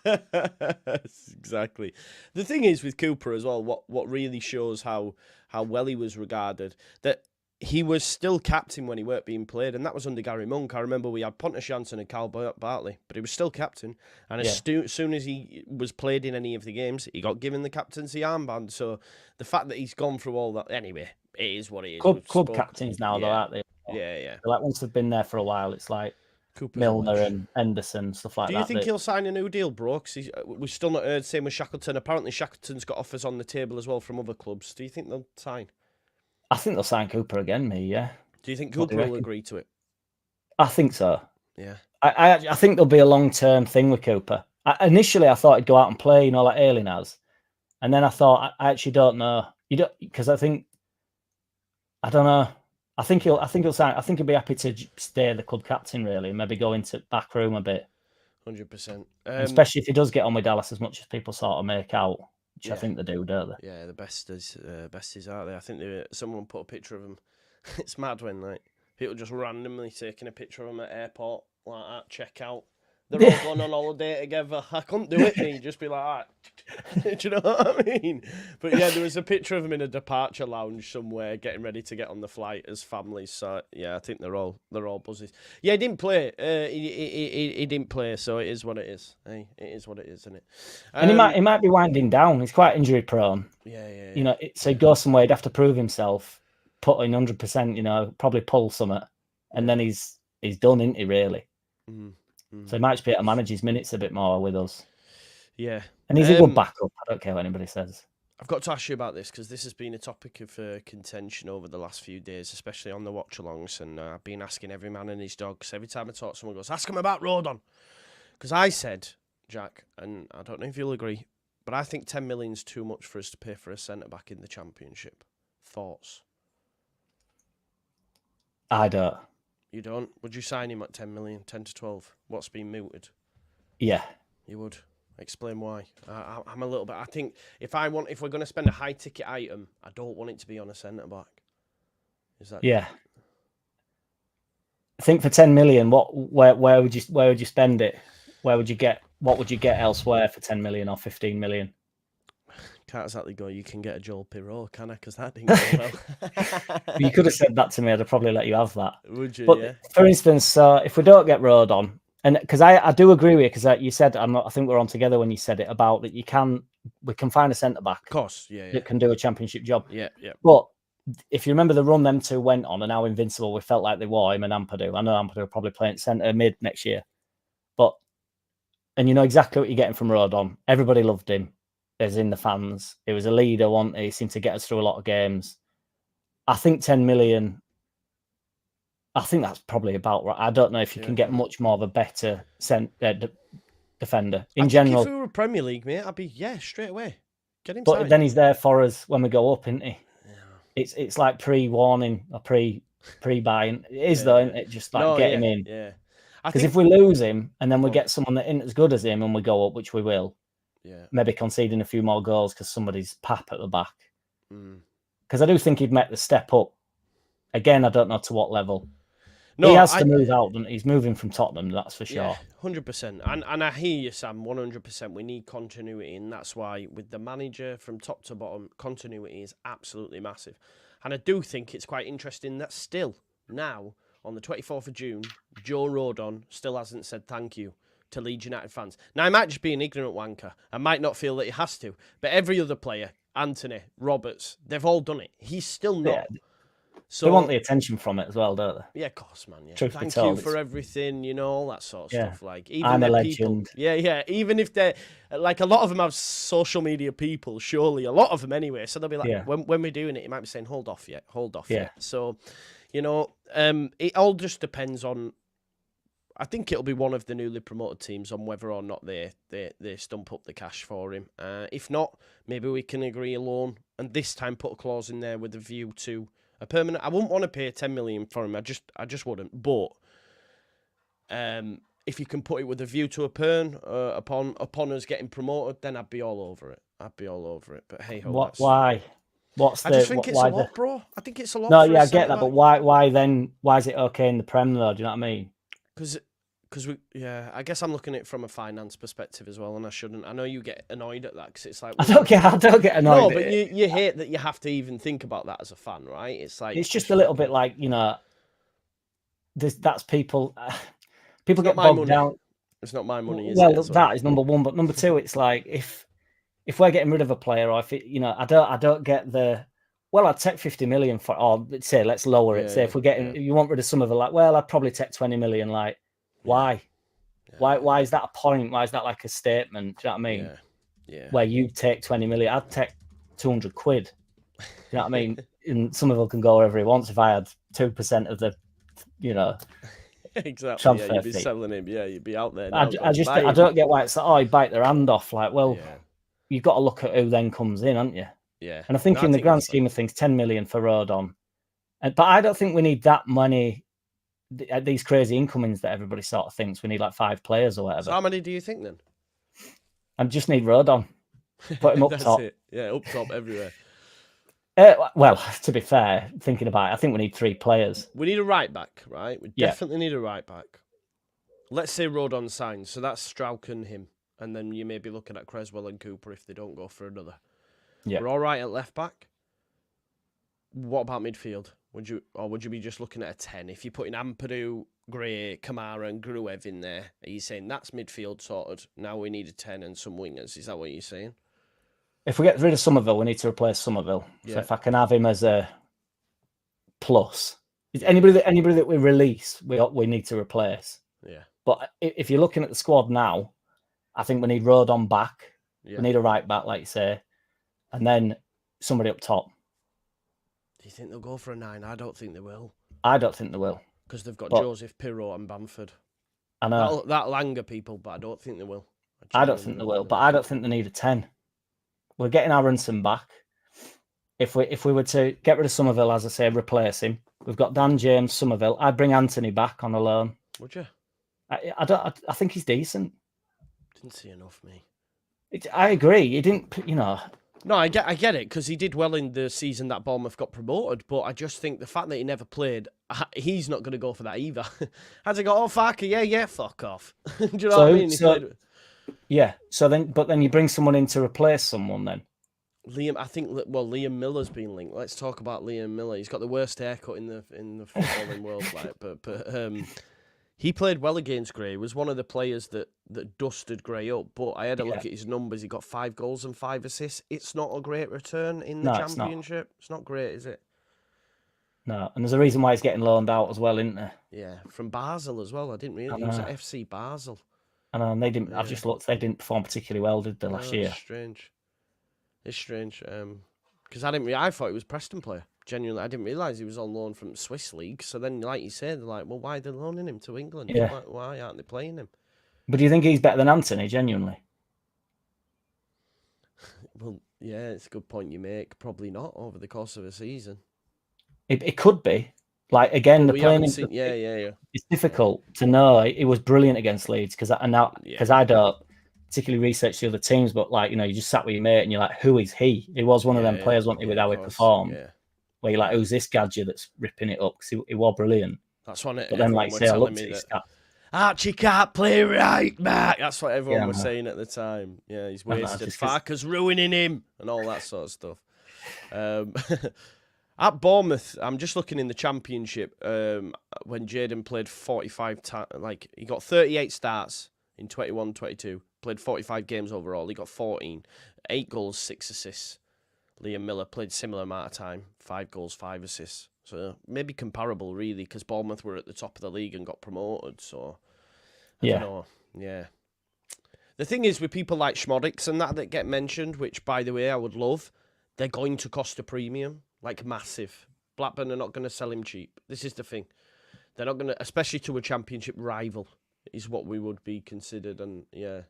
Exactly. The thing is with Cooper as well, what really shows how well he was regarded, that he was still captain when he weren't being played, and that was under Gary Monk. I remember we had Pontus Jansson and Carl Bartley, but he was still captain. And as soon as he was played in any of the games, he got given the captaincy armband. So the fact that he's gone through all that, anyway, it is what it is. Club captains now, though, aren't they? Yeah. Like once they've been there for a while, it's like Cooper's Milner and Henderson, stuff like that. Do you think he'll sign a new deal, bro? Because we've still not heard. Same with Shackleton. Apparently, Shackleton's got offers on the table as well from other clubs. Do you think they'll sign? I think they'll sign Cooper again, yeah. Do you think Cooper will agree to it? I think so. Yeah. I think there'll be a long-term thing with Cooper. Initially, I thought he'd go out and play, like Ayling has. And then I thought, I actually don't know. Because I don't know. I think he'll sign. I think he'll be happy to stay the club captain, really, and maybe go into back room a bit. 100%. Especially if he does get on with Dallas as much as people sort of make out, which I think they do, don't they? Yeah, the best is out there. I think someone put a picture of him. It's mad when people just randomly taking a picture of him at airport like that, check out. They're all going on holiday together. I couldn't do it, me. Just be like that. Do you know what I mean? But yeah, there was a picture of him in a departure lounge somewhere, getting ready to get on the flight as families. So yeah, I think they're all buzzies. Yeah, he didn't play. He didn't play. So it is what it is. Hey, it is what it is, isn't it? And he might be winding down. He's quite injury prone. Yeah. So he'd go somewhere. He'd have to prove himself, put in 100%. Probably pull something, and then he's done, isn't he? Really. Mm. So he might just be able to manage his minutes a bit more with us. Yeah. And he's a good backup. I don't care what anybody says. I've got to ask you about this because this has been a topic of contention over the last few days, especially on the watch-alongs. And I've been asking every man and his dog. So every time I talk, someone goes, ask him about Rodon. Because I said, Jack, and I don't know if you'll agree, but I think 10 million's too much for us to pay for a centre-back in the Championship. Thoughts? I don't. You don't? Would you sign him at 10 million, 10 to 12? What's been mooted? Yeah. You would? Explain why. I'm a little bit... I think if we're going to spend a high-ticket item, I don't want it to be on a centre-back. Is that... Yeah. I think for 10 million, where would you spend it? What would you get elsewhere for 10 million or 15 million? Can't exactly go, you can get a Joel Pirot, can I? Because that didn't go well. You could have said that to me, I'd have probably let you have that. Would you? But yeah. For instance, if we don't get Rodon, and because I do agree with you, because you said, I think we're on together when you said it, about that we can find a centre-back. Of course, yeah. That can do a Championship job. Yeah. But if you remember the run them two went on and how invincible we felt like they were, him and Ampadu. I know Ampadu will probably play at centre mid next year. And you know exactly what you're getting from Rodon. Everybody loved him. As in the fans. He was a leader, he seemed to get us through a lot of games. I think 10 million, I think that's probably about right. I don't know if you can get much more of a better defender. In general. If we were Premier League, mate, I'd be, straight away. Get him But signed. then he's there for us when we go up, isn't he? Yeah. It's like pre-warning or pre-buying. It is, though, isn't it? Just like get him in. Yeah. Because if we lose him and then we get someone that isn't as good as him and we go up, which we will, maybe conceding a few more goals because somebody's pap at the back. Because I do think he'd make the step up. Again, I don't know to what level. No, he has to move out. He's moving from Tottenham, that's for sure. 100%. And I hear you, Sam, 100%. We need continuity, and that's why with the manager from top to bottom, continuity is absolutely massive. And I do think it's quite interesting that still, now, on the 24th of June, Joe Rodon still hasn't said thank you to Leeds United fans. Now, I might just be an ignorant wanker. I might not feel that he has to. But every other player, Anthony, Roberts, they've all done it. He's still not. So they want the attention from it as well, don't they? yeah, of course, man. Yeah, Truth be thank told, you for everything. You know, all that sort of Yeah. stuff. Like even I'm a their people. legend. Yeah. Even if they're like a lot of them have social media people. Surely a lot of them anyway. So they'll be like, Yeah. when we're doing it, you might be saying, hold off yet. Yeah. So, you know, it all just depends on. I think it'll be one of the newly promoted teams on whether or not they stump up the cash for him. If not, maybe we can agree a loan and this time put a clause in there with a view to a permanent. I wouldn't want to pay 10 million for him. I just wouldn't. But if you can put it with a view to a upon us getting promoted, then I'd be all over it. But hey ho, Why? I just think it's a lot, bro. I think it's a lot. No, for yeah, a I get that, but why then? Why is it okay in the Prem though? Do you know what I mean? Because I guess I'm looking at it from a finance perspective as well, and I shouldn't. I know you get annoyed at that because it's like I don't get annoyed. No, but you hate that you have to even think about that as a fan, right? It's like it's just a little bit like, you know, that's people. People get bogged bogged down. It's not my money, is well, it? Well, that is number one, but number two, it's like if we're getting rid of a player, or if it, you know, I don't get the. Well, I'd take 50 million for, or say, let's lower it. Say if we're getting, you want rid of some of it, like, well, I'd probably take 20 million. Like, why? Why is that a point? Why is that like a statement? Do you know what I mean? Yeah. Where you take 20 million, I'd take 200 quid. Do you know what I mean? And Somerville can go wherever he wants. If I had 2% of the, you know, exactly, you'd be selling him. Yeah, you'd be out there. Now, I don't get why it's like, oh, you bite their hand off. Like, well, you've got to look at who then comes in, haven't you? Yeah. And I think in the grand scheme of things, 10 million for Rodon. But I don't think we need that money, these crazy incomings that everybody sort of thinks. We need like 5 players or whatever. So how many do you think then? I just need Rodon. Put him up top. It. Yeah, up top everywhere. Well, to be fair, thinking about it, I think we need 3 players. We need a right back, right? We definitely need a right back. Let's say Rodon signs. So that's Strauch and him. And then you may be looking at Creswell and Cooper if they don't go for another. Yeah. We're all right at left back. What about midfield? Would you be just looking at a 10? If you put in Ampadu, Gray, Kamara and Gruev in there, are you saying that's midfield sorted? Now we need a 10 and some wingers. Is that what you're saying? If we get rid of Somerville, we need to replace Somerville. Yeah. So if I can have him as a plus, anybody that we release, we need to replace. Yeah. But if you're looking at the squad now, I think we need Rodon back. Yeah. We need a right back, like you say, and then somebody up top. Do you think they'll go for a 9? I don't think they will. I don't think they will. Because they've got Joseph Pirro and Bamford. I know. That'll anger people, but I don't think they will. I don't think they will, but I don't think they need a 10. We're getting Aronson back. If we were to get rid of Somerville, as I say, replace him, we've got Dan James, Somerville. I'd bring Anthony back on a loan. Would you? I think he's decent. Didn't see enough, me. I agree. He didn't, you know. No, I get it, because he did well in the season that Bournemouth got promoted, but I just think the fact that he never played, he's not going to go for that either. Has he got, oh, Farker, yeah, fuck off. Do you know what I mean? Yeah, but then you bring someone in to replace someone then. Liam Miller's been linked. Let's talk about Liam Miller. He's got the worst haircut in the footballing world, like, but he played well against Gray. He was one of the players that dusted Gray up. But I had a look at his numbers. He got 5 goals and 5 assists. It's not a great return in the Championship. It's not great, is it? No, and there's a reason why he's getting loaned out as well, isn't there? Yeah, from Basel as well. I didn't realise he was at FC Basel. I know, and they didn't. Yeah. I've just looked. They didn't perform particularly well, did they, last year? It's strange. Because I thought he was a Preston player. Genuinely, I didn't realise he was on loan from Swiss league. So then, like you said, they're like, well, why are they loaning him to England? Yeah. Why aren't they playing him? But do you think he's better than Anthony, genuinely? Well, yeah, it's a good point you make. Probably not over the course of a season. It could be. Like, again, the playing... It's difficult to know. It was brilliant against Leeds, because I don't particularly research the other teams, but, like, you know, you just sat with your mate and you're like, who is he? He was one of them players, wasn't he, with how he performed? Yeah. Where you're like, who's this gadget that's ripping it up? Because he was brilliant. That's one. But then, like, say, I looked at his stats. Archie can't play right back. That's what everyone was saying at the time. Yeah, he's wasted. Farker's ruining him and all that sort of stuff. At Bournemouth, I'm just looking in the Championship. When Jadon played 45 times, like, he got 38 starts in 21-22. Played 45 games overall. He got 14, 8 goals, 6 assists. Liam Miller played similar amount of time, 5 goals, 5 assists. So maybe comparable, really, because Bournemouth were at the top of the league and got promoted. So I Yeah. don't know. Yeah. The thing is, with people like Schmodics and that get mentioned, which, by the way, I would love, they're going to cost a premium, like massive. Blackburn are not going to sell him cheap. This is the thing. They're not going to, especially to a championship rival, is what we would be considered. And yeah,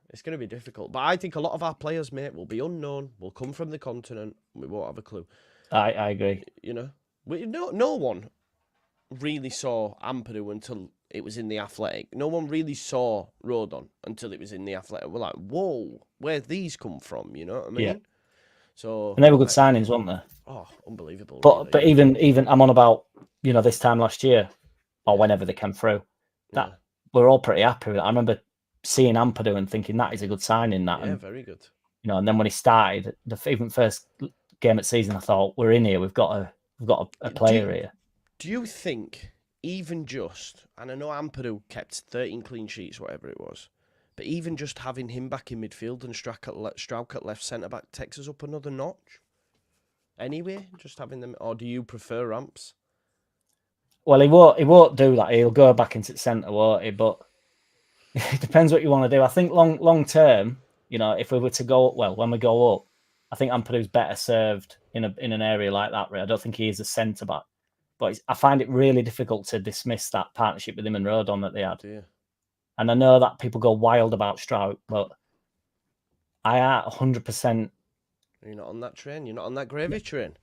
it's going to be difficult. But I think a lot of our players, mate, will be unknown, will come from the continent. We won't have a clue. I agree. You know, no one really saw Ampadu until it was in the Athletic. No one really saw Rodon until it was in the Athletic. We're like, whoa, where'd these come from? You know what I mean? Yeah. So And they were good signings, weren't they? Oh, unbelievable! But really. even I'm on about this time last year or whenever they came through, that we're all pretty happy with it. I remember seeing Ampadu and thinking that is a good signing. Yeah, very good. And then when he started even first game at season, I thought we're in here. We've got a player here. Do you think even just, and I know Ampadu kept 13 clean sheets, whatever it was, but even just having him back in midfield and Strauch at left centre back takes us up another notch? Anyway, just having them, or do you prefer Ramps? Well, he won't do that. He'll go back into centre, won't he? But it depends what you want to do. I think long term, if we were to go when we go up, I think Ampadu's better served in an area like that. I don't think he is a centre back, but I find it really difficult to dismiss that partnership with him and Rodon that they had. Yeah. And I know that people go wild about Strauch, but I are 100%. You're not on that train. You're not on that gravy train.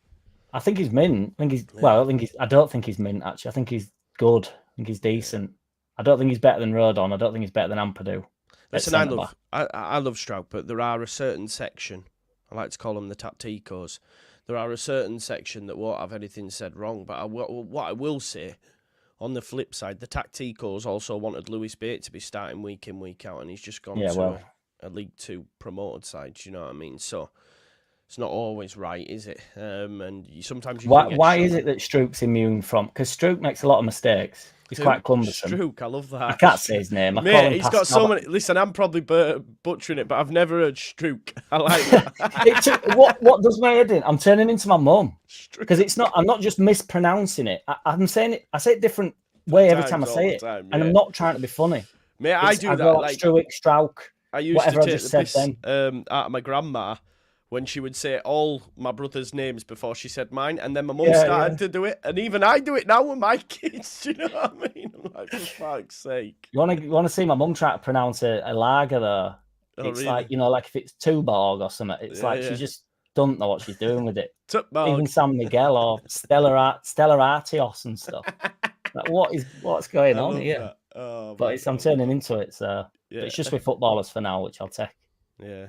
I think he's mint. I don't think he's mint, actually. I think he's good. I think he's decent. I don't think he's better than Rodon. I don't think he's better than Ampadu. Listen, I love Strauch, but there are a certain section, I like to call them the Tacticos, there are a certain section that won't have anything said wrong. But what I will say, on the flip side, the Tacticos also wanted Lewis Bate to be starting week in, week out, and he's just gone to a League Two promoted side, do you know what I mean? So it's not always right, is it? And sometimes you why is it that Strouk's immune from? Because Strouk makes a lot of mistakes. He's quite cumbersome. Strouk, I love that. I can't say his name. Mate, he's got so many. Listen, I'm probably butchering it, but I've never heard Strouk. I like that. What does my head in? I'm turning into my mum because it's not. I'm not just mispronouncing it. I'm saying it. I say it different way every time I say it, and I'm not trying to be funny. Mate, I do that. Like Strouk. I used to take the piss out of my grandma when she would say all my brother's names before she said mine, and then my mum started to do it, and even I do it now with my kids. Do you know what I mean? I'm like, for fuck's sake. You want to see my mum try to pronounce a lager though? It's really? like if it's Tuborg or something. It's she just doesn't know what she's doing with it. Even San Miguel or Stella Artios and stuff. Like, what's going on here? Oh, but I'm turning into it, so it's just with footballers for now, which I'll take. Yeah,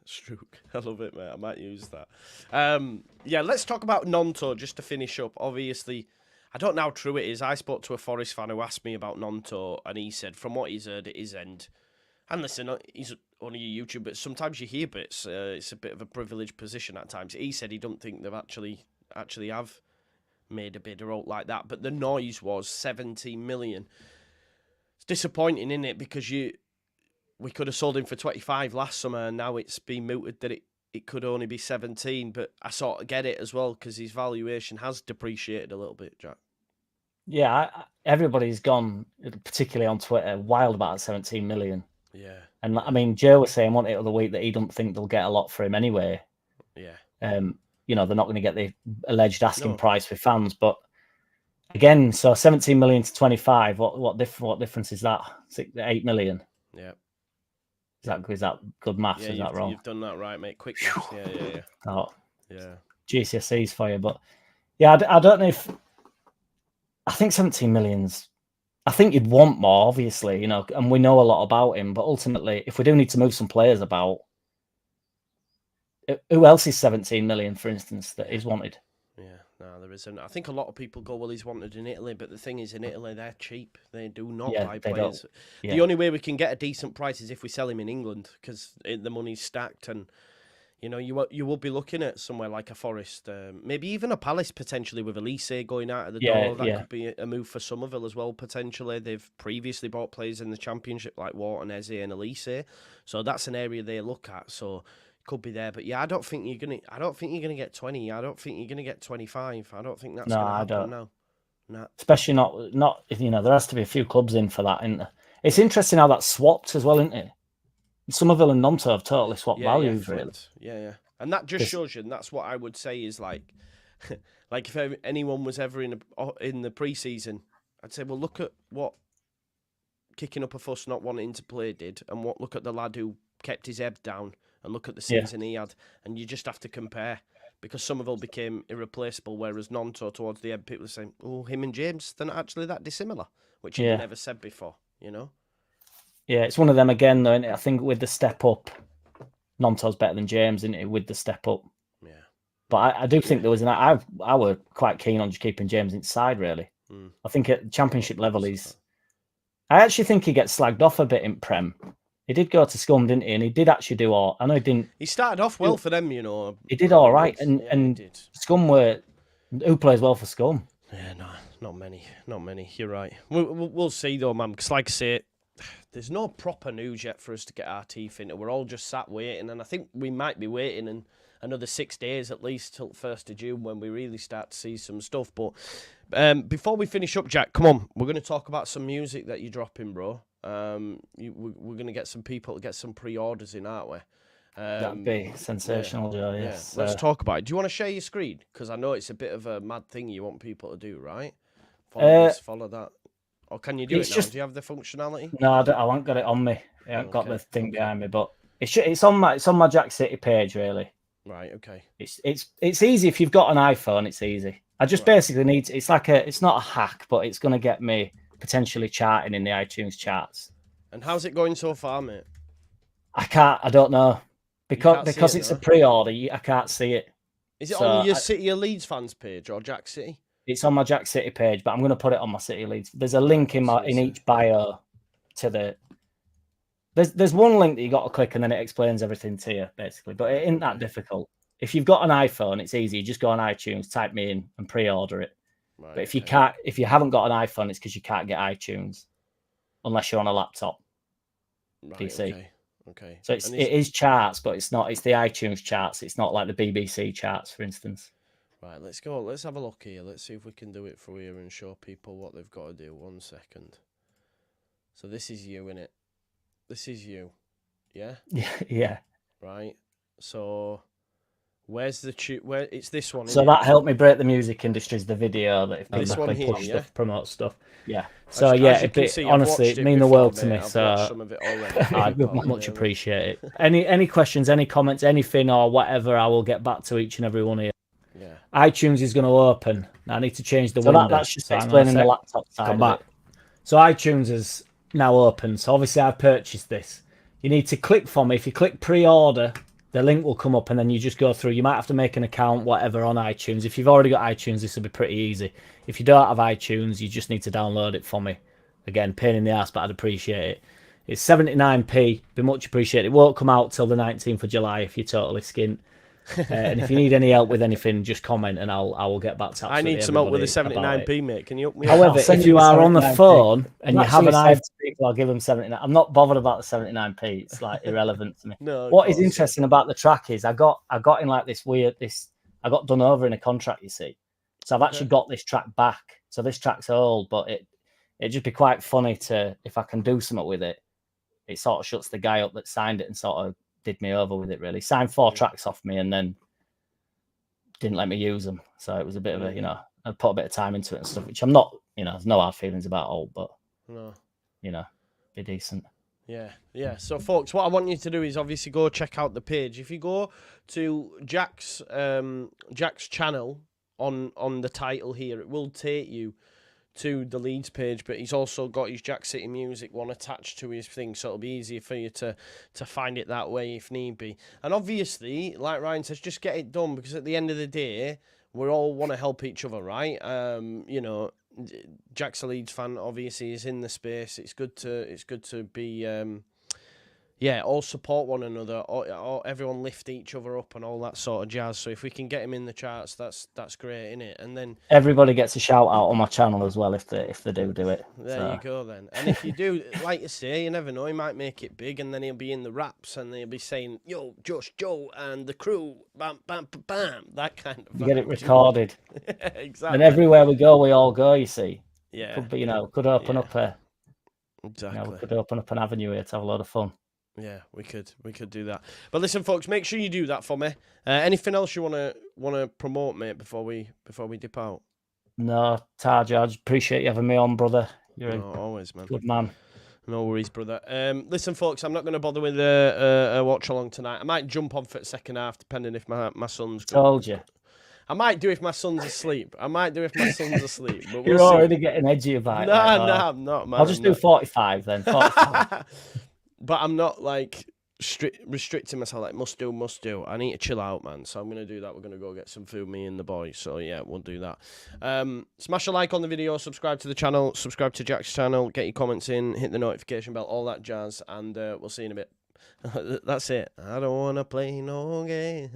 Strouk. I love it, mate. I might use that. Let's talk about Gnonto just to finish up. Obviously, I don't know how true it is. I spoke to a Forest fan who asked me about Gnonto, and he said, from what he's heard at his end, and listen, he's only a YouTuber, but sometimes you hear bits. It's a bit of a privileged position at times. He said he don't think they've actually have made a bid or out like that, but the noise was 17 million. It's disappointing, isn't it? Because we could have sold him for 25 last summer, and now it's been mooted that it could only be 17. But I sort of get it as well, because his valuation has depreciated a little bit, Jack. Yeah, everybody's gone, particularly on Twitter, wild about 17 million. Yeah. And I mean, Joe was saying one the other week that he don't think they'll get a lot for him anyway. Yeah. They're not going to get the alleged asking price with fans, but again, so 17 million to 25. What difference is that? 8 million. Yeah. Is that good maths? Yeah, is that wrong? You've done that right, mate. Quick maths. Yeah. Oh, yeah. GCSEs for you, but yeah, I don't know if I think 17 million's. I think you'd want more, obviously, and we know a lot about him. But ultimately, if we do need to move some players about, who else is 17 million, for instance, that is wanted? Yeah, no, there isn't. I think a lot of people go, well, he's wanted in Italy, but the thing is, in Italy, they're cheap. They do not buy players. The only way we can get a decent price is if we sell him in England, because the money's stacked, and you will be looking at somewhere like a Forest, maybe even a Palace potentially with Elise going out of the door. That could be a move for Somerville as well, potentially. They've previously bought players in the Championship like Wharton, Eze and Elise, so that's an area they look at. So could be there. But yeah, I don't think you're gonna get 20. I don't think you're gonna get 25. I don't think that's gonna happen now. No. Especially not if there has to be a few clubs in for that, isn't there? It's interesting how that's swapped as well, isn't it? Somerville and Gnonto have totally swapped values, really. Yeah. And that just shows you, and that's what I would say is like, like if anyone was ever in the pre-season, I'd say, well, look at what kicking up a fuss, not wanting to play did, and look at the lad who kept his head down, and look at the season he had, and you just have to compare, because Somerville became irreplaceable, whereas Gnonto towards the end, people are saying, oh, him and James, they're not actually that dissimilar, which you never said before, Yeah, it's one of them again, though, isn't it? I think with the step up, Gnonto's better than James, isn't it, with the step up? Yeah. But I do think there was I were quite keen on just keeping James inside, really. I think at the championship level, I actually think he gets slagged off a bit in Prem. He did go to Scum, didn't he? And he did actually do all. I know he didn't. He started off well for them, He did all right, and Scum who plays well for Scum? Yeah, no, not many. You're right. We'll see though, man. Because like I say, there's no proper news yet for us to get our teeth into. We're all just sat waiting, and I think we might be waiting in another 6 days at least till 1st of June when we really start to see some stuff. But before we finish up, Jack, come on, we're going to talk about some music that you're dropping, bro. We're going to get some people to get some pre-orders in, aren't we? That'd be sensational, Joe. Yes. Let's talk about it. Do you want to share your screen? Because I know it's a bit of a mad thing you want people to do, right? Follow this, follow that. Or can you do it now? Do you have the functionality? No, I haven't got it on me. I haven't got the thing behind me, but it's on my Jack City page, really. Right. Okay. It's easy if you've got an iPhone. It's easy. I just basically need. It's not a hack, but it's going to get me potentially charting in the iTunes charts. And how's it going so far, mate? I don't know. Because it's a pre-order, I can't see it. Is it on your City of Leeds fans page or Jack City? It's on my Jack City page, but I'm going to put it on my City of Leeds. There's a link in each bio to the. There's one link that you got to click and then it explains everything to you, basically. But it isn't that difficult. If you've got an iPhone, it's easy. You just go on iTunes, type me in, and pre-order it. Right, but if you haven't got an iPhone, it's because you can't get iTunes unless you're on a laptop, PC. Okay. So it is charts, but it's not. It's the iTunes charts. It's not like the BBC charts, for instance. Right. Let's go. Let's have a look here. Let's see if we can do it for you and show people what they've got to do. 1 second. So this is you, innit? This is you. Yeah. Yeah. Right. So where's the where it's this one? So that helped me break the music industry's the video that if people push stuff, promote stuff. Yeah. So honestly, it mean the world to me. So I'd much appreciate it. Any questions, any comments, anything or whatever, I will get back to each and every one of you. Yeah. iTunes is going to open. I need to change the window. That's just explaining the laptop side. Come back. So iTunes is now open. So obviously I've purchased this. You need to click for me. If you click pre-order, the link will come up and then you just go through. You might have to make an account, whatever, on iTunes. If you've already got iTunes, this will be pretty easy. If you don't have iTunes, you just need to download it for me. Again, pain in the ass, but I'd appreciate it. It's 79p. Be much appreciated. It won't come out till the 19th of July if you're totally skint. And if you need any help with anything, just comment and I will get back to. I need some help with the 79p, mate. Can you help me? However, if you are on the phone and you have an iPhone, I'll give them 79. I'm not bothered about the 79p. It's like irrelevant to me. No. What is interesting about the track is I got in like this weird I got done over in a contract. You see, so I've actually got this track back. So this track's old, but it'd just be quite funny to if I can do something with it. It sort of shuts the guy up that signed it and sort of did me over with it, really. Signed 4 tracks off me and then didn't let me use them. So it was a bit of a, I put a bit of time into it and stuff, which I'm not, there's no hard feelings about all, but, be decent. Yeah. So, folks, what I want you to do is obviously go check out the page. If you go to Jack's channel on the title here, it will take you to the Leeds page, but he's also got his Jack City Music one attached to his thing, so it'll be easier for you to find it that way if need be. And obviously, like Ryan says, just get it done, because at the end of the day, we all want to help each other, right? Jack's a Leeds fan, obviously, is in the space. It's good to be Yeah, all support one another, or everyone lift each other up and all that sort of jazz. So if we can get him in the charts, that's great, innit? And then everybody gets a shout out on my channel as well if they do it. There you go then. And if you do, like you say, you never know, he might make it big, and then he'll be in the raps, and he'll be saying, "Yo, Just Joe and the crew, bam, bam, bam, bam," that kind of. You get it recorded. Exactly. And everywhere we go, we all go. You see. Yeah. Could be, could open up a. Exactly. We could open up an avenue here to have a lot of fun. Yeah, we could do that. But listen, folks, make sure you do that for me. Anything else you wanna promote, mate, before we dip out? No, Taj, I appreciate you having me on, brother. You're always, man. Good man. No worries, brother. Listen, folks, I'm not going to bother with a watch along tonight. I might jump on for the second half, depending if my son's. Told you. I might do if my son's asleep. But we'll You're already getting edgy about it. No, I'm not, man. I'll just do 45 then. 45. But I'm not like restricting myself, like must do. I need to chill out, man. So I'm going to do that. We're going to go get some food, me and the boys. So yeah, we'll do that. Smash a like on the video, subscribe to the channel, subscribe to Jack's channel, get your comments in, hit the notification bell, all that jazz, and we'll see you in a bit. That's it. I don't want to play no game.